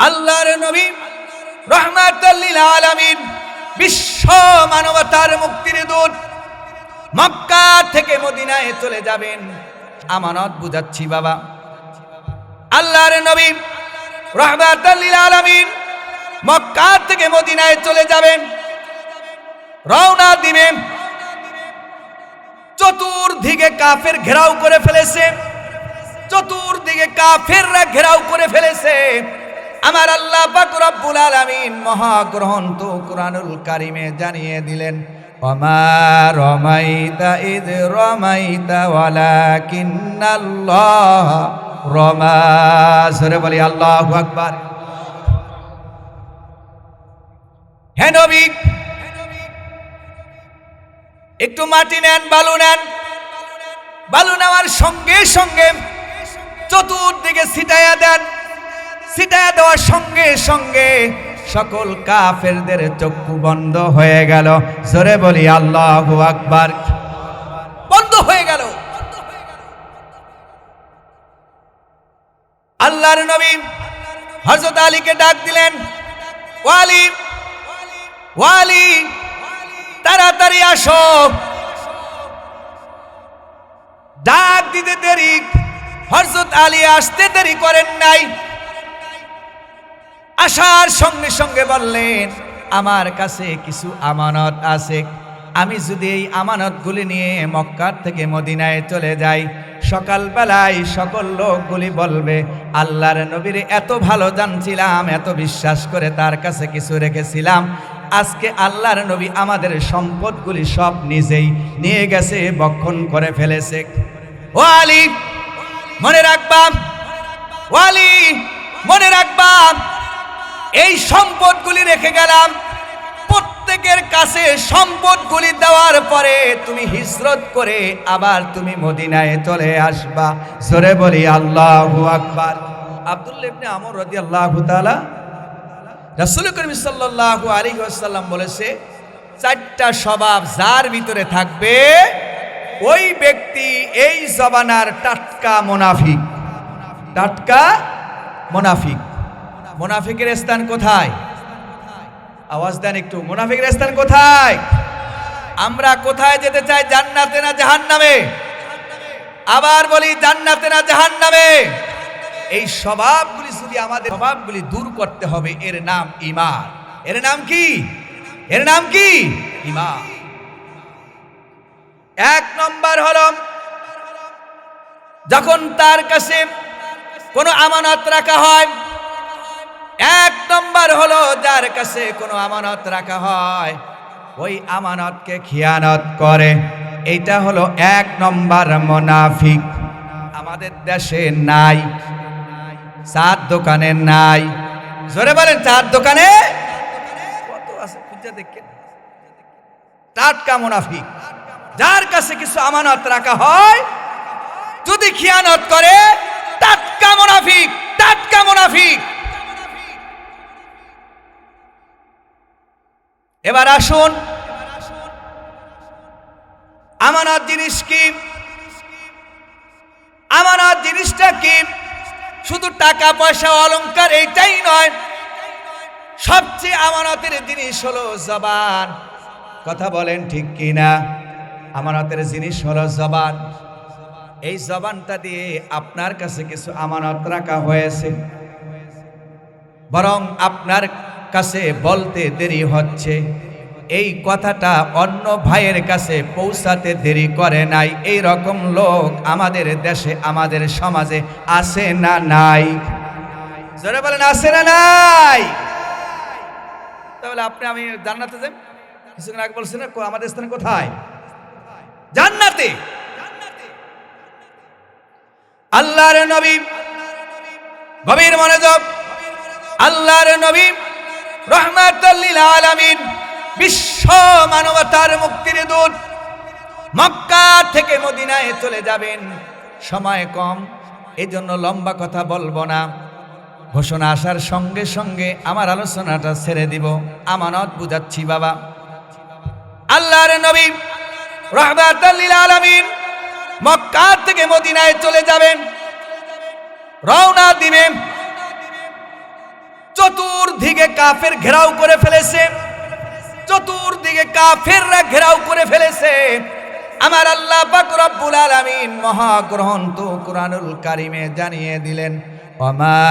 আল্লাহর নবী রাহমাতুল লিল আলামিন, বিশ্ব মানবতার মুক্তির দূত, মক্কা থেকে মদিনায় চলে যাবেন। আমানত বুঝাচ্ছি বাবা। আল্লাহর নবী রাহমাতুল লিল আলামিন মক্কা থেকে মদিনায় চলে যাবেন, রওনা দিবেন। চতুর্দিকে কাফের ঘেরাও করে ফেলেছে, চতুর্দিকে কাফেররা ঘেরাও করে ফেলেছে। আমার আল্লাহ পাক রব্বুল আলামিন মহাগ্রন্থ কুরআনুল কারীমে জানিয়ে দিলেন, ওমা রমাইতা ইয রমাইতা ওয়ালাকিন্নাল্লাহ রমা। সরে বলি আল্লাহু আকবার। হে নবী, একটু মাটি নেন, বালু নেন। বালু নেওয়ার সঙ্গে সঙ্গে চতুর্দিকে ছিটাইয়া দেন। ছিটাইয়া দেওয়ার সঙ্গে সঙ্গে সকল কাফেরদের চক্ষু বন্ধ হয়ে গেল। জোরে বলি আল্লাহু আকবার। বন্ধ হয়ে গেল। আল্লাহর নবী হযরত আলীকে ডাক দিলেন, ওয়ালি ওয়ালি, তাড়াতাড়ি আসো। ডাক দিতে দেরি, হযরত আলী আসতে দেরি করেন নাই। আসার সঙ্গে সঙ্গে বললেন, আমার কাছে কিছু আমানত আছে। আমি যদি এই আমানতগুলি নিয়ে মক্কা থেকে মদিনায় চলে যাই, সকালবেলায় সকল লোকগুলি বলবে আল্লাহর নবীর এত ভালো জানছিলাম, এত বিশ্বাস করে তার কাছে কিছু রেখেছিলাম, আজকে আল্লাহর নবী আমাদের সম্পদগুলি সব নিজেই নিয়ে গেছে, বক্ষণ করে ফেলেছে। ও আলী, মনে রাখবা, ওয়ালি মনে রাখবা, এই সম্পদগুলি রেখে গেলাম। প্রত্যেকের কাছে সম্পদগুলি দেওয়ার পরে তুমি হিজরত করে আবার তুমি মদিনায় চলে আসবা। জোরে বলি আল্লাহু আকবার। আব্দুল্লাহ ইবনে আমর রাদিয়াল্লাহু তাআলা, রাসূল করিম সাল্লাল্লাহু আলাইহি ওয়াসাল্লাম বলেছে, চারটা স্বভাব যার ভিতরে থাকবে ওই ব্যক্তি এই জমানার টাটকা মুনাফিক। টাটকা মুনাফিক। মুনাফিকের স্থান কোথায়? আওয়াজ দেন একটু। মুনাফিকের স্থান কোথায়? আমরা কোথায় যেতে চাই? জান্নাতে না জাহান্নামে? আবার বলি, জান্নাতে না জাহান্নামে? এই স্বভাবগুলি যদি আমাদের স্বভাবগুলি দূর করতে হবে, এর নাম ঈমান। এর নাম কি? এর নাম কি? ঈমান। এক নম্বর হলো, যখন তার কাছে কোনো আমানত রাখা হয়, এক নম্বর হলো যার কাছে কোনো আমানত রাখা হয় ওই আমানতকে খিয়ানত করে, এইটা হলো এক নম্বর মুনাফিক। আমাদের দেশে নাই, চার দোকানে নাই। জোরে বলেন, চার দোকানে কত আছে খুঁজে দেখেন। টাটকা মুনাফিক, যার কাছে কিছু আমানত রাখা হয় যদি খিয়ানত করে, টাটকা মুনাফিক, টাটকা মুনাফিক। এবার আসুন, আমানত জিনিস কি? আমানত জিনিসটা কি? শুধু টাকা পয়সা অলংকার এইটাই নয়, সবচেয়ে আমানতের জিনিস হলো জবান। কথা বলেন ঠিক কি না? আমানতের জিনিস হলো জবান। এই জবানটা দিয়ে আপনার কাছে কিছু আমানত রাখা হয়েছে, বরং আপনার কাছে বলতে দেরি হচ্ছে, এই কথাটা অন্য ভাইয়ের কাছে পৌঁছাতে দেরি করে নাই। এই রকম লোক আমাদের দেশে, আমাদের সমাজে আছে না নাই? জোরে বলেন, আছে না নাই? তাহলে আপনি আমি জান্নাতে যাই, কিছুক্ষণ আগে বলছেন না আমাদের স্থান কোথায়? জান্নাতে। আল্লাহর নবী, গভীর মনোযোগ, আল্লাহর নবী রাহমাতুল লিল আলামিন, বিশ্ব মানবতার মুক্তির দূত, মক্কা থেকে মদিনায় চলে যাবেন। সময় কম, এজন্য লম্বা কথা বলবো না। ঘোষণা আসার সঙ্গে সঙ্গে আমার আলোচনাটা ছেড়ে দিব। আমানত বুঝাচ্ছি বাবা। আল্লাহর নবী রাহমাতুল লিল আলামিন মক্কা থেকে মদিনায় চলে যাবেন, রওনা দিবেন। চতুর্দিকে কাফের ঘেরাও করে ফেলেছে, চতুর্দিকে কাফেররা ঘেরাও করে ফেলেছে। আমার আল্লাহ পাক রব্বুল আলামিন মহাগ্রন্থ কুরআনুল কারীমে জানিয়ে দিলেন, ওমা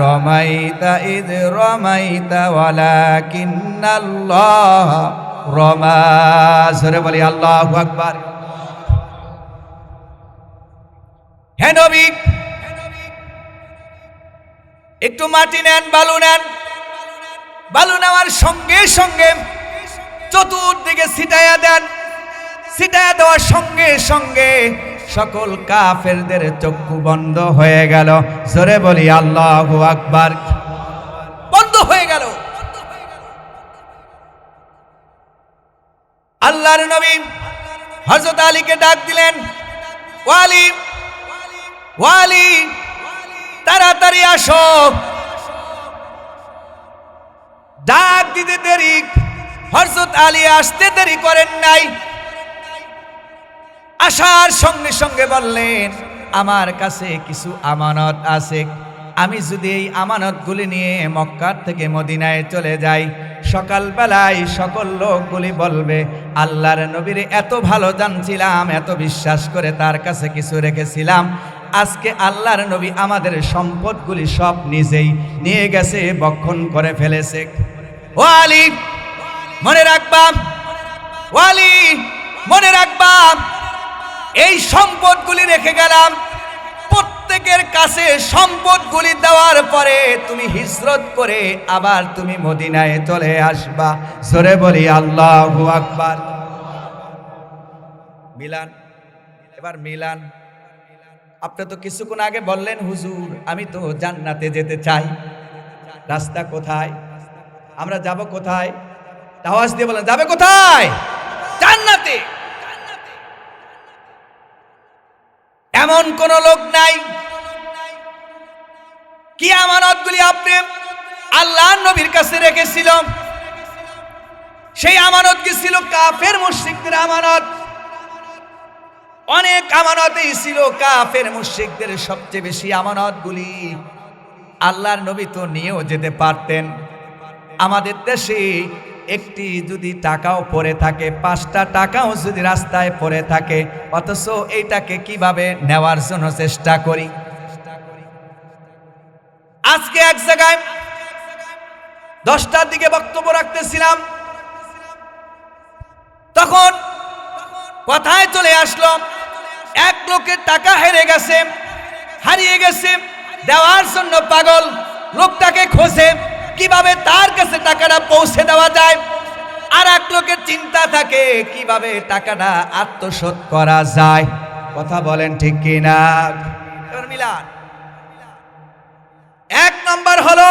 রমাইতা ইয রমাইতা ওয়ালাকিন্নাল্লাহ রমা। জোরে বলি আল্লাহু আকবার। হে নবী, একটু মাটি নেন, বালু নেন। বালু নেওয়ার সঙ্গে সঙ্গে চতুর্দিকে ছিটাইয়া দেন। ছিটাইয়া দেওয়ার সঙ্গে সঙ্গে সকল কাফেরদের চক্ষু বন্ধ হয়ে গেল। জোরে বলি আল্লাহু আকবার। বন্ধ হয়ে গেল। আল্লাহর নবী হযরত আলীকে ডাক দিলেন, ওয়ালি ওয়ালি, তাড়াতাড়ি আসো। ডাক দিতে দেরি, হযরত আলী আসতে দেরি করেন নাই। আসার সঙ্গে সঙ্গে বললেন, আমার কাছে কিছু আমানত আছে। আমি যদি এই আমানতগুলি নিয়ে মক্কা থেকে মদিনায় চলে যাই, সকালবেলায় সকল লোকগুলি বলবে, আল্লাহর নবীর এত ভালো জানছিলাম, এত বিশ্বাস করে তার কাছে কিছু রেখেছিলাম, আজকে আল্লাহর নবী আমাদের সম্পদগুলি সব নিজেই নিয়ে গেছে, বক্ষণ করে ফেলেছে। ও আলী, মনে রাখবা, ওয়ালি মনে রাখবা, এই সম্পদগুলি রেখে গেলাম। প্রত্যেকের কাছে সম্পদগুলি দেওয়ার পরে তুমি হিজরত করে আবার তুমি মদিনায় চলে আসবা। জোরে বলি আল্লাহু আকবার। মিলান, এবার মিলান। আপনি তো কিছুক্ষণ আগে বললেন, হুজুর আমি তো জান্নাতে যেতে চাই, রাস্তা কোথায়, আমরা যাব কোথায়? আওয়াজ দিয়ে বলেন, যাবে কোথায়? জান্নাতে। এমন কোন লোক নাই কি আমানতগুলি আপনি আল্লাহর নবীর কাছে রেখেছিল, সেই আমানত কি ছিল কাফের মুশরিকদের আমানত। অনেক আমানতই ছিল কাফের মুশরিকদের। সবচেয়ে বেশি আমানতগুলি আল্লাহর নবী তো নিয়েও যেতে পারতেন। আমাদের দেশে একটি যদি টাকাও পড়ে থাকে, 5টা টাকাও যদি রাস্তায় পড়ে থাকে, অথচ এইটাকে কিভাবে নেওয়ার জন্য চেষ্টা করি। আজকে এক জায়গায় 10টার দিকে বক্তব্য রাখতেছিলাম, তখন কথায় চলে আসলো, এক লোকের টাকা হারিয়ে গেছে, দেওয়ার জন্য পাগল। লোকটাকে খোঁজে কিভাবে তার কাছে টাকাটা পৌঁছে দেওয়া যায়। আর এক লোকের চিন্তা থাকে কিভাবে টাকাটা আত্মসাৎ করা যায়। কথা বলেন ঠিক কিনা? মিলান। 1 নম্বর হলো,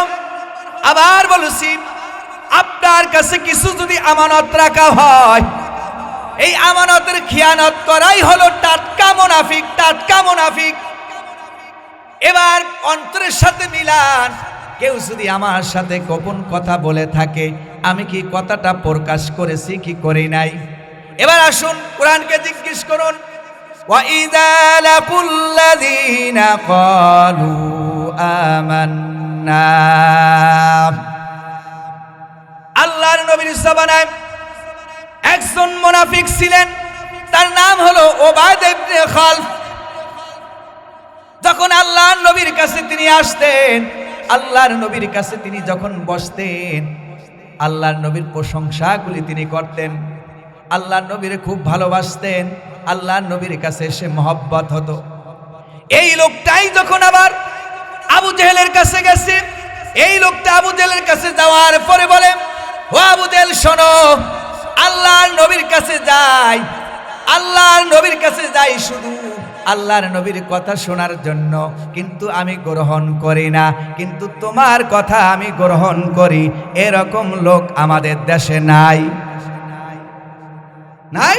আবার বলছি, আপনার কাছে কিছু যদি আমানত রাখা হয়, এই আমানতের খিয়ানত করাই হলো টাটকা মুনাফিক, টাটকা মুনাফিক। এবার অন্তরের সাথে মিলান। কেউ যদি আমার সাথে গোপন কথা বলে থাকে, আমি কি কথাটা প্রকাশ করেছি কি করি নাই? এবার আসুন কোরআনকে জিজ্ঞেস করুন, ওয়াইযা লাকুল্লাযীনা ক্বালু আমান্না। আল্লাহর নবীর জবানায় একজন মুনাফিক ছিলেন, তার নাম হলো উবাদ ইবনে খালফ। যখন আল্লাহর নবীর কাছে তিনি আসতেন, আল্লাহর নবীর কাছে তিনি যখন বসতেন, আল্লাহর নবীর প্রশংসাগুলি তিনি করতেন, আল্লাহর নবীর খুব ভালোবাসতেন, আল্লাহর নবীর কাছে এসে মহব্বত হতো। এই লোকটাই যখন আবার আবু জেহেলের কাছে গেছে, এই লোকটা আবু জেহেলের কাছে যাওয়ার পরে বলে, ও আবু জেহেল শোনো, আল্লাহর নবীর কাছে যাই, আল্লাহর নবীর কাছে যাই শুধু আল্লাহর নবীর কথা শোনার জন্য, কিন্তু আমি গ্রহণ করি না, কিন্তু তোমার কথা আমি গ্রহণ করি। এরকম লোক আমাদের দেশে নাই, নাই?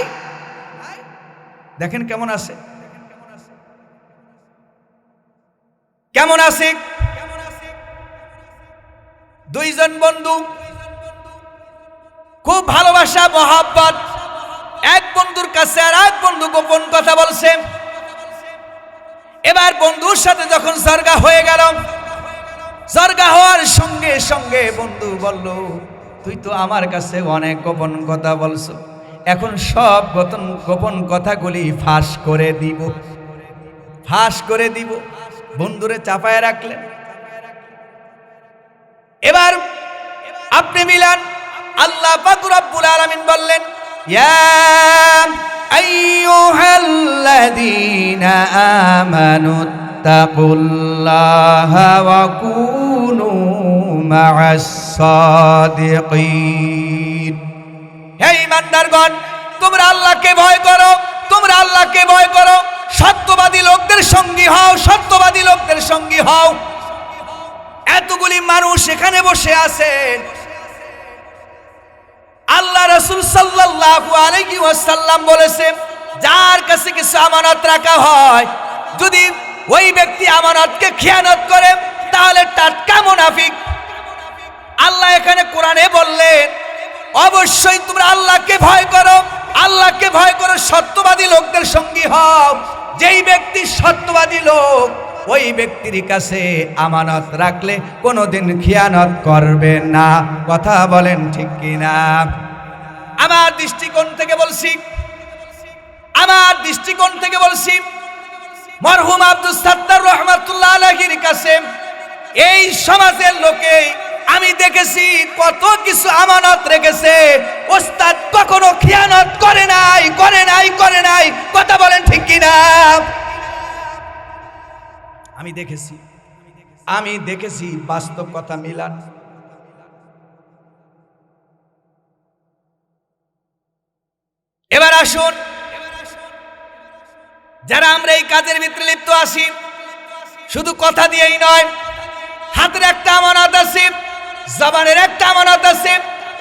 দেখেন কেমন আছে, কেমন আছে। দুইজন বন্ধু, খুব ভালোবাসা মহব্বত। এক বন্ধুর কাছে আর এক বন্ধু গোপন কথা বলছে। এবার বন্ধুর সাথে যখন সরগা হয়ে গেল, জরগা হওয়ার সঙ্গে সঙ্গে বন্ধু বলল, তুই তো আমার কাছে অনেক গোপন কথা বলছো, এখন সব গোপন কথাগুলি ফাঁস করে দিব, ফাঁস করে দিব। বন্ধুরে চাপায় রাখলেন। এবার আপনি মিলান, আল্লাহ পাক রব্বুল আলামিন বললেন, ইয়া আইয়ুহাল্লাযীনা আমানু তাকুল্লাহা ওয়া কুনু মা'আস সাদিকিন। হে ঈমানদারগণ, তোমরা আল্লাহকে ভয় করো, তোমরা আল্লাহকে ভয় করো, সত্যবাদী লোকদের সঙ্গী হও, সত্যবাদী লোকদের সঙ্গী হও। এতগুলি মানুষ এখানে বসে আছেন, আল্লাহ রাসূল সাল্লাল্লাহু আলাইহি ওয়াসাল্লাম বলেছেন, যার কাছে কিছু আমানত রাখা হয়, যদি ওই ব্যক্তি আমানতকে খেয়ানত করে তাহলে টাটকা মুনাফিক। আল্লাহ এখানে কোরআনে বললেন, অবশ্যই তোমরা আল্লাহকে ভয় করো, আল্লাহকে ভয় করো, সত্যবাদী লোকদের সঙ্গী হও। যেই ব্যক্তি সত্যবাদী লোক, ওই ব্যক্তির কাছে আমানত রাখলে কোনোদিন খিয়ানত করবে না। কথা বলেন ঠিক কিনা? আমার দৃষ্টিকোণ থেকে বলছি, আমার দৃষ্টিকোণ থেকে বলছি, মরহুম আব্দুস সাত্তার রহমাতুল্লাহ আলাইহির কাছে এই সমাজের লোকে আমি দেখেছি কত কিছু আমানত রেখেছে। ওস্তাদ কখনো খিয়ানত করে নাই, করে নাই, করে নাই। কথা বলেন ঠিক কিনা? আমি দেখেছি বাস্তব কথা মিলান। এবার আসুন, যারা আমরা এই কাজের ভিতরে লিপ্ত আছি, শুধু কথা দিয়েই নয়, হাতের একটা আমানত আছে, জবানের একটা আমানত আছে,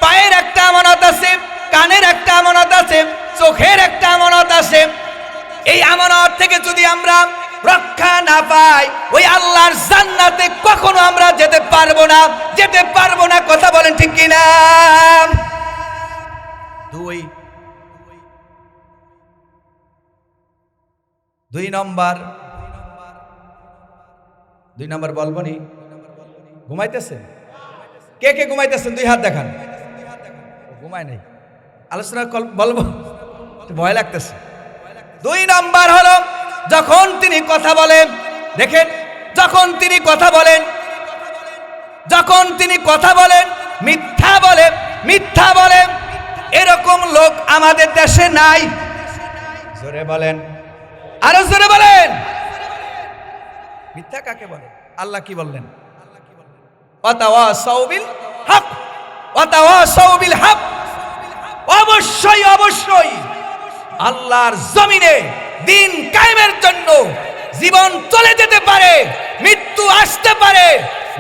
পায়ের একটা আমানত আছে, কানের একটা আমানত আছে, চোখের একটা আমানত আছে। এই আমানত থেকে যদি আমরা রক্ষা না পাই, ওই আল্লাহর জান্নাতে কখনো আমরা যেতে পারবো না, যেতে পারবো না। কথা বলেন ঠিক কিনা? দুই নম্বর বলবো নি? ঘুমাইতেছেন? কে কে ঘুমাইতেছেন? দুই হাত দেখান। ঘুমায় নাই, আলোচনা বলবো, ভয় লাগতেছে। 2 নম্বর হলো, যখন তিনি কথা বলেন, দেখেন, যখন তিনি কথা বলেন, যখন তিনি কথা বলেন, মিথ্যা বলেন, মিথ্যা বলেন। এরকম লোক আমাদের দেশে নাই। জোরে বলেন, আরো জোরে বলেন। মিথ্যা কাকে বলে? আল্লাহ কি বললেন? ওয়াতাওয়াসাউ বিল হক, ওয়াতাওয়াসাউ বিল হক। অবশ্যই অবশ্যই আল্লাহর জমিনে দিন কায়েমের জন্য জীবন চলে যেতে পারে, মৃত্যু আসতে পারে,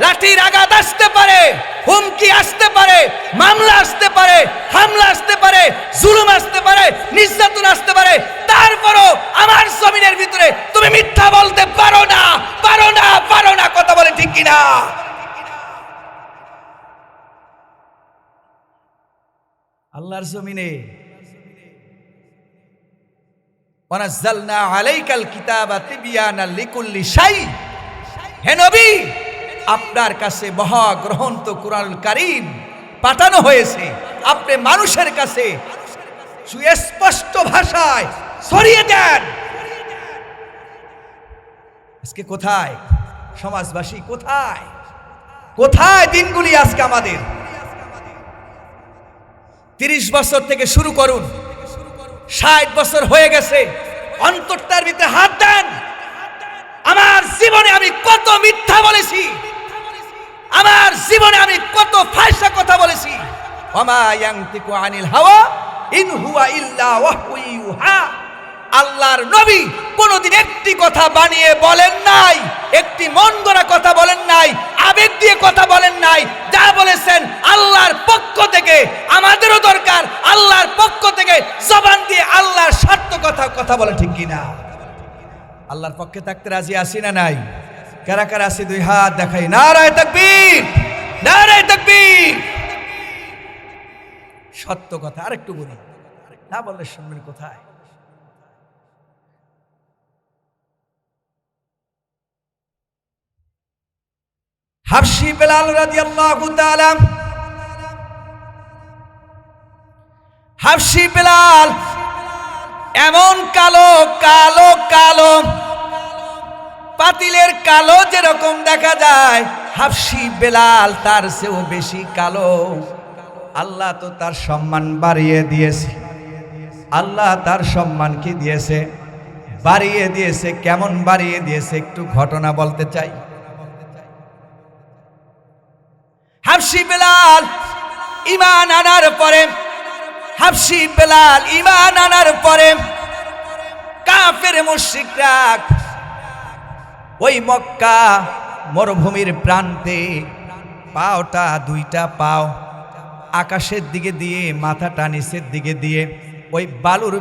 লাঠির আঘাত আসতে পারে, হুমকি আসতে পারে, মামলা আসতে পারে, হামলা আসতে পারে, জুলুম আসতে পারে, নির্যাতন আসতে পারে। তারপরও আমার জমিনের ভিতরে তুমি মিথ্যা বলতে পারো না, পারো না, পারো না। কথা বলে ঠিক কিনা? আল্লাহর জমিনে ওয়ানাজ্জালনা আলাইকাল কিতাবা তিবয়ানাল লিকুল্লি শাই। হে নবী, আপনার কাছে মহাগ্রন্থ কুরআনুল কারীম পাঠানো হয়েছে, আপনি মানুষের কাছে সুস্পষ্ট ভাষায় ছড়িয়ে দেন। আজকে কোথায় সমাজবাসী? কোথায় কোথায় দিনগুলি আজকে আমাদের? 30 বছর থেকে শুরু করুন, 60 বছর হয়ে গেছে। অন্তরটার ভিতরে হাত দেন। আমার জীবনে আমি কত মিথ্যা বলেছি, আমার জীবনে আমি কত ফায়সা কথা বলেছি। ওয়ামা ইয়ানতিকু আনিল হাওয়া ইন হুয়া ইল্লা ওয়াহয়ু ইউহা। আল্লাহর নবী কোনদিন একটি কথা বানিয়ে বলেন নাই, একটি মন গড়া কথা বলেন নাই, আবেগ দিয়ে কথা বলেন নাই। যা বলেছেন আল্লাহর পক্ষ থেকে। আমাদেরও দরকার আল্লাহর পক্ষ থেকে জবান দিয়ে আল্লাহর সত্য কথা বলে, ঠিক কিনা? আল্লাহর পক্ষে থাকতে রাজি আছি না নাই? কারা কারা আছি? 2 হাত দেখাই। নারায়ে তাকবীর, নারায়ে তাকবীর। সত্য কথা আরেকটু বলি, না বললে শুনবেন কোথায়? হাবশী বেলাল রাদিয়াল্লাহু তাআলা, হাবশী বেলাল এমন কালো কালো কালো, পাতিলের কালো যেরকম দেখা যায়, হাবশী বেলাল তার চেয়েও বেশি কালো। আল্লাহ তো তার সম্মান বাড়িয়ে দিয়েছে, আল্লাহ তার সম্মান কি দিয়েছে? বাড়িয়ে দিয়েছে। কেমন বাড়িয়ে দিয়েছে একটু ঘটনা বলতে চাই। হাবশী বেলাল ঈমান আনার পরে, হাবশী বেলাল ঈমান আনার পরে কাফের মুশরিকরা ওই মক্কা মরুভূমির প্রান্তে পাওটা, দুইটা পাও আকাশের দিকে দিয়ে, মাথাটা নিচের দিকে দিয়ে ওই বালুর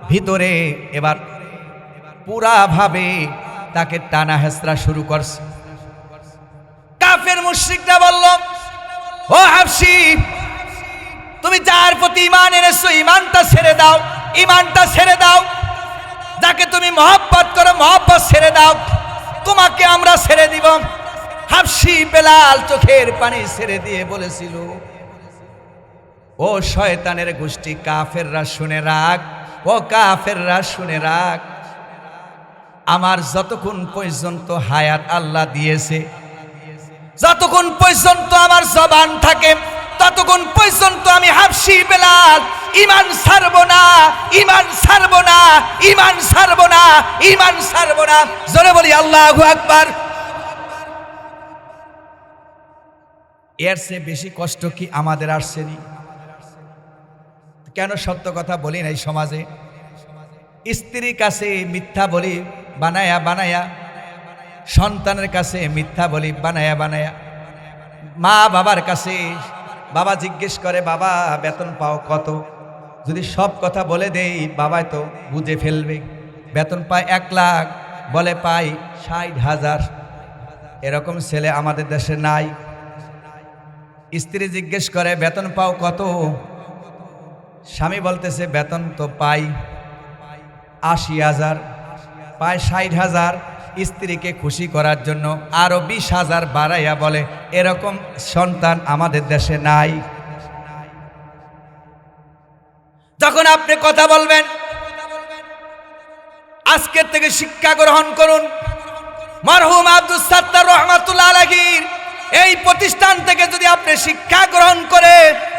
ভিতরে এবার পুরাভাবে তাকে টানা হেঁচড়া শুরু করছে। কাফের মুশরিকরা বলল, ও হাবশী, তুমি যার প্রতি ঈমান এনেছো ঈমানটা ছেড়ে দাও, ঈমানটা ছেড়ে দাও। যাকে তুমি মহব্বত করো মহব্বত ছেড়ে দাও, তোমাকে আমরা ছেড়ে দিব। হাবশী বেলাল চোখের পানি ছেড়ে দিয়ে বলেছিল, ও শয়তানের গোষ্ঠী কাফেররা শুনে রাখ, ও কাফেররা শুনে রাখ, আমার যতক্ষণ পর্যন্ত হায়াত আল্লাহ দিয়েছে, যতক্ষণ পর্যন্ত আমার জবান থাকে, ততক্ষণ পর্যন্ত আমি হাবশী বেলাল ঈমান ছাড়ব না, ঈমান ছাড়ব না, ঈমান ছাড়ব না, ঈমান ছাড়ব না। জোরে বলি আল্লাহু আকবার। এর চেয়ে বেশি কষ্ট কি আমাদের আসছেনি? কেন সত্য কথা বলি না এই সমাজে? স্ত্রীর কাছে মিথ্যা বলি বানায়া বানায়া, সন্তানের কাছে মিথ্যা বলি বানায়া বানায়া, মা বাবার কাছে বাবা জিজ্ঞেস করে বাবা বেতন পাও কত, যদি সব কথা বলে দেই বাবাই তো বুঝে ফেলবে। বেতন পায় 1 লাখ, বলে পাই 60,000। এরকম ছেলে আমাদের দেশে নাই। স্ত্রী জিজ্ঞেস করে বেতন পাও কত, স্বামী বলতেছে বেতন তো পাই 80,000, পায় 60,000। স্ত্রীকে খুশি করার জন্য আরো 20,000 বাড়াইয়া বলে, এরকম সন্তান আমাদের দেশে নাই। যখন আপনি কথা বলবেন, আজকের থেকে শিক্ষা গ্রহণ করুন। মরহুম আব্দুস সাত্তার রহমাতুল্লাহ আলাইহির এই প্রতিষ্ঠান থেকে যদি আপনি শিক্ষা গ্রহণ করে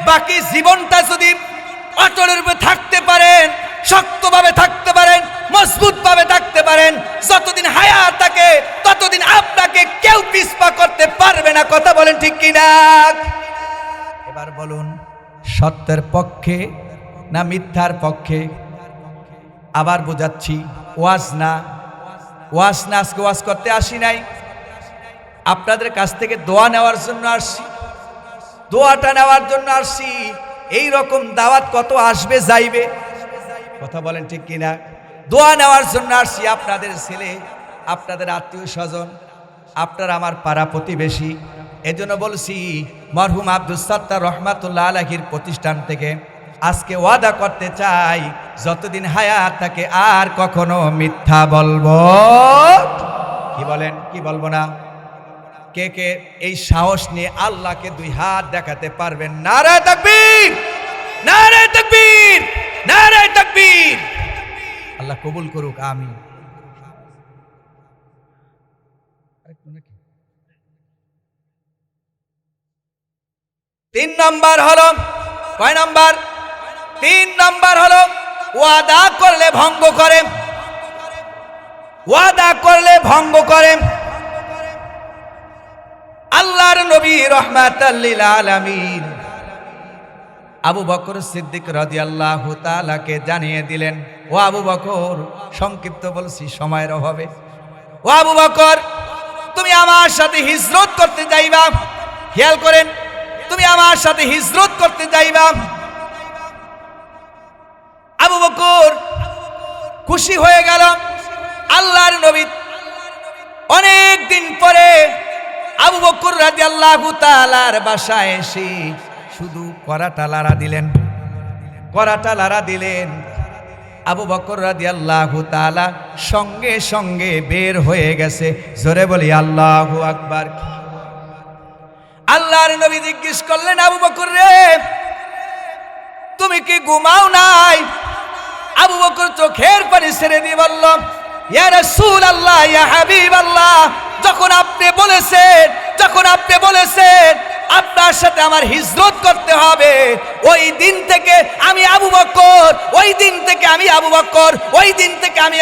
বাকি জীবনটা যদি অটলের উপরে থাকতে পারেন, শক্তভাবে থাকতে পারেন, মজবুতভাবে থাকতে পারেন, যতদিন হায়াত থাকে ততদিন আপনাকে কেউ পিছপা করতে পারবে না। কথা বলেন ঠিক কিনা? এবার বলুন, সত্যের পক্ষে না মিথ্যার পক্ষে? আবার বোঝাচ্ছি, ওয়াজ না, ওয়াজ না, আজকে ওয়াজ করতে আসি নাই, আপনাদের কাছ থেকে দোয়া নেওয়ার জন্য আসছি, দোয়াটা নেওয়ার জন্য আসছি। এই রকম দাওয়াত কত আসবে যাইবে, কথা বলেন ঠিক কিনা? দোয়া নেওয়ার জন্য আসছি। আপনাদের ছেলে, আপনাদের আত্মীয় স্বজন, আপনারা আমার পাড়া প্রতিবেশী। এজন্য বলছি, মরহুম আব্দুস সাত্তার রহমাতুল্লাহ আলাইহির প্রতিষ্ঠান থেকে আজকে ওয়াদা করতে চাই, যতদিন হায়াত থাকে আর কখনো মিথ্যা বলবো। কি বলেন? কি বলবো না? কে কে এই সাহস নিয়ে আল্লাহকে 2 হাত দেখাতে পারবেন? নারে তাকবীর, নারে তাকবীর, নারে তাকবীর। আল্লাহ কবুল করুক, আমিন। 3 নম্বর হলো, কয় নম্বর? 3 নম্বর হলো ওয়াদা করলে ভঙ্গ করে, ওয়াদা করলে ভঙ্গ করে। আল্লাহর নবী রাহমাতাল লিল আলামিন আবু বকর সিদ্দিক রাদিয়াল্লাহু তাআলাকে জানিয়ে দিলেন, ও আবু বকর, সংক্ষিপ্ত বলছি সময়ের অভাবে, ও আবু বকর, তুমি আমার সাথে হিজরত করতে যাইবা। খেয়াল করেন, তুমি আমার সাথে হিজরত করতে যাইবা। আবু বকর খুশি হয়ে গেল। আল্লাহর নবী অনেক দিন পরে আবু বকর রাদিয়াল্লাহু তাআলার বাসায় এসে শুধু করাটা লাড়া দিলেন, করাটা লাড়া দিলেন। আবু বকর রাদিয়াল্লাহু তাআলা সঙ্গে সঙ্গে বের হয়ে গেছে। জোরে বলি আল্লাহু আকবার। আল্লাহর নবী জিজ্ঞেস করলেন, আবু বকর রে, তুমি কি ঘুমাও নাই? আবু বকর চোখের পানি ছেড়ে দিয়ে বলল, ইয়া রাসূলুল্লাহ, ইয়া হাবিবাল্লাহ, যখন আপনি বলেছেন আপনার সাথে আমার হিজরত করতে হবে, ওই দিন থেকে আমি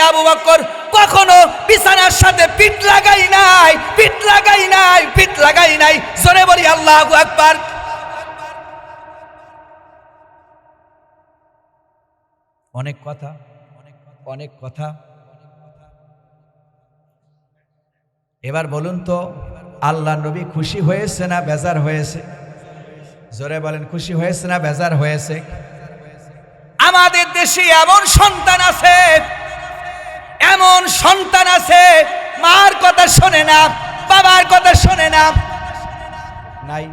আবু বকর কখনো বিছানার সাথে পিঠ লাগাই নাই। জোরে বলি আল্লাহু আকবার। অনেক কথা। এবার বলুন তো, আল্লাহ নবী খুশি হয়েছে না বেজার হয়েছে? জোরে বলেন, খুশি হয়েছে না বেজার হয়েছে? আমাদের দেশে এমন সন্তান আছে মার কথা শোনে না, বাবার কথা শোনে না। নাই?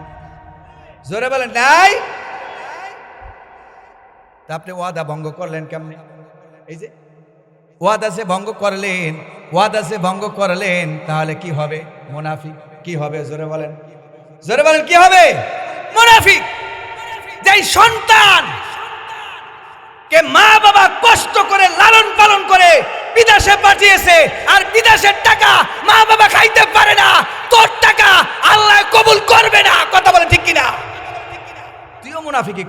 জোরে বলেন নাই? তা আপনি ওয়াদা ভঙ্গ করলেন কেমনে? এই যে ওয়াদা যে ভঙ্গ করলেন তাহলে কি হবে? মুনাফিক। কি হবে? জোরে বলেন কি হবে? মুনাফিক। যেই সন্তান কে মা বাবা কষ্ট করে লালন পালন করে বিদেশে পাঠিয়েছে, আর বিদেশের টাকা মা বাবা খাইতে পারে না, তোর টাকা আল্লাহ কবুল করবে না। কথা বলে ঠিক কিনা? তুইও মুনাফিকি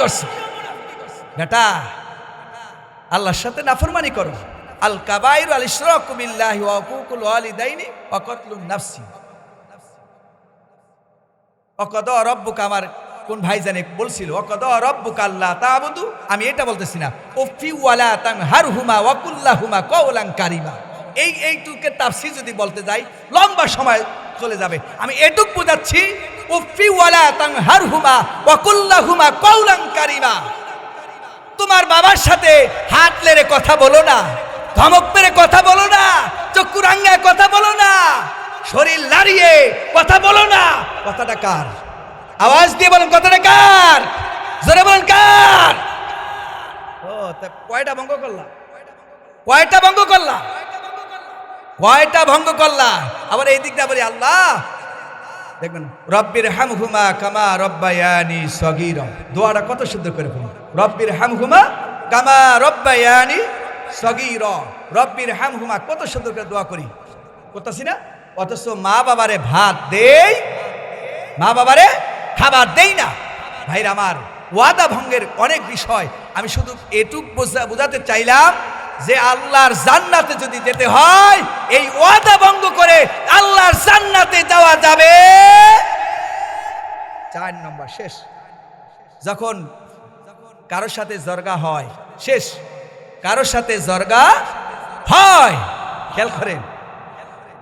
করছিস বেটা। আল্লাহর সাথে নাফরমানি করো। আল কাবাইরু আল ইশরাকু বিল্লাহি ওয়া হুকুকুল ওয়ালিদাইনি ওয়া কতলুন নাফসি ওয়া কাদা রাব্বুকা। আমার কোন ভাই জানে বলছিল, ওয়া কাদা রাব্বুকা আল্লা তা'বুদু। আমি এটা বলতেছি না, উফি ওয়ালা তানহারহুমা ওয়া কুল্লাহুমা কওলান কারিমা। এইটুকে তাফসীর যদি বলতে যাই লম্বা সময় চলে যাবে। আমি এটুক বোঝাচ্ছি, উফি ওয়ালা তানহারহুমা ওয়া কুল্লাহুমা কওলান কারিমা। তোমার বাবার সাথে হাত লেড়ে কথা বলো না, ধমক মেরে কথা বলো না, চক্ষু রাঙ্গায় কথা বলো না, শরীর লাড়িয়ে কথা বলো না। কথাটা কার? আওয়াজ দিয়ে বলেন, কথাটা কার? জোরে বলেন কার? ও তা কয়টা ভঙ্গ করলা? আবার এই দিকটা বলি, আল্লাহ দেখবেন, রব্বির হামহুমা কামা রব্বায়ানি সগীরা। দোয়াটা কত সুন্দর করে পড়ুন, রব্বির হামহুমা কামা রব্বায়ানি সগীরা। রব্বির হামহুমা কত সুন্দর করে দোয়া করি, করতেছি না? অথচ মা বাবারে খাবার দেই না। ভাইরা আমার, ওয়াদা ভঙ্গের অনেক বিষয়। আমি শুধু এটুক বোঝাতে চাইলাম যে আল্লাহর জান্নাতে যদি যেতে হয়, এই ওয়াদা ভঙ্গ করে আল্লাহর জান্নাতে যাওয়া যাবে। 4 নম্বর শেষ। যখন কারোর সাথে জর্গা হয়, শেষ। কারোর সাথে জর্গা হয়, খেয়াল করেন,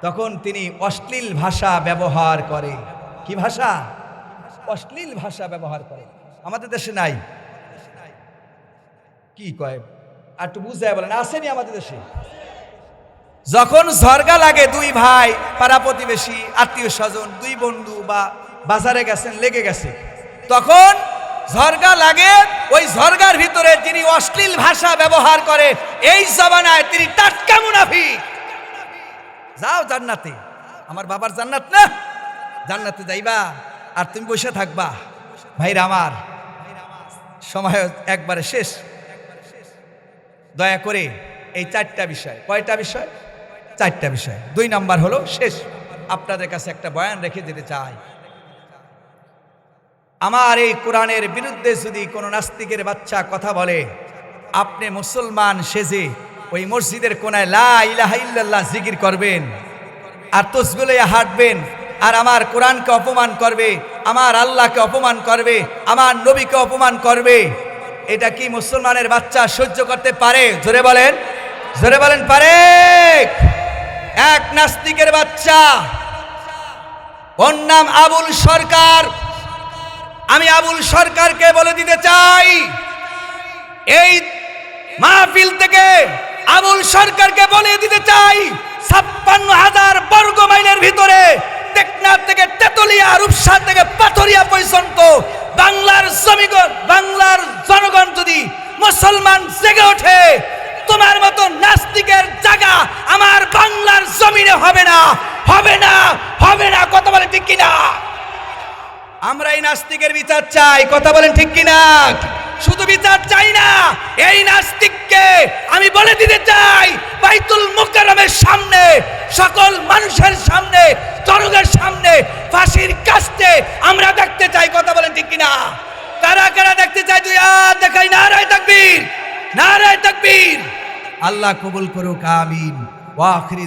তখন তিনি অশ্লীল ভাষা ব্যবহার করে। কি ভাষা? অশ্লীল ভাষা ব্যবহার করে। আমাদের দেশে নাই? কি কয় আর একটু বুঝায় বলেন, আসেনি আমাদের দেশে? যখন ঝরগা লাগে, দুই ভাই, পাড়া প্রতিবেশী, আত্মীয় স্বজন, দুই বন্ধু বা বাজারে গেছেন, লেগে গেছে, তখন ঝরগা লাগে, ওই ঝরগার ভিতরে যিনি অশ্লীল ভাষা ব্যবহার করে, এই জমানায় তিনি টাটকা মুনাফিক। যাও জান্নাতে, আমার বাবার জান্নাত না, জান্নাতে যাইবা আর তুমি বসে থাকবা। ভাইরা আমার, সময় একবারে শেষ। দয়া করে এই 4টা বিষয়, কয়টা বিষয়? 4টা বিষয়। 2 নাম্বার হলো শেষ। আপনাদের কাছে একটা বয়ান রেখে যেতে চাই। আমার এই কোরআনের বিরুদ্ধে যদি কোনো নাস্তিকের বাচ্চা কথা বলে, আপনি মুসলমান সেজে ওই মসজিদের কোনায় লা ইলাহা ইল্লাল্লাহ জিকির করবেন আর তসবিহ লইয়া হাঁটবেন, আর আমার কোরআনকে অপমান করবে, আমার আল্লাহকে অপমান করবে, আমার নবীকে অপমান করবে। এটা কি মুসলমানের বাচ্চা সহ্য করতে পারে? জোরে বলেন পারে? এক নাস্তিকের বাচ্চা, ওর নাম আবুল সরকার। আমি আবুল সরকারকে বলে দিতে চাই, এই মাহফিল থেকে আবুল সরকারকে বলে দিতে চাই, 56,000 বর্গ মাইলের ভিতরে টেকনাফ থেকে তেতুলিয়া, রূপসা থেকে পাথরিয়া পর্যন্ত বাংলার জনগণ যদি মুসলমান জেগে ওঠে, তোমার মতো নাস্তিকের জায়গা আমার বাংলার জমিনে হবে না, হবে না, হবে না। কথা বলেন ঠিক কিনা? আমরা এই নাস্তিকের বিচার চাই। কথা বলেন ঠিক কিনা? শুধু বিচার চাই না, এই নাস্তিককে আমি বলে দিতে চাই, বাইতুল মুকাররমের সামনে, সকল মানুষের সামনে, জনগণের সামনে ফাঁসির কাস্টে আমরা দেখতে চাই। কথা বলেন ঠিক কিনা? কারা কারা দেখতে চাই? দুই হাত দেখাই। নারায়ে তাকবীর, নারায়ে তাকবীর। আল্লাহ কবুল করুক, আমিন। ওয়া আখিরি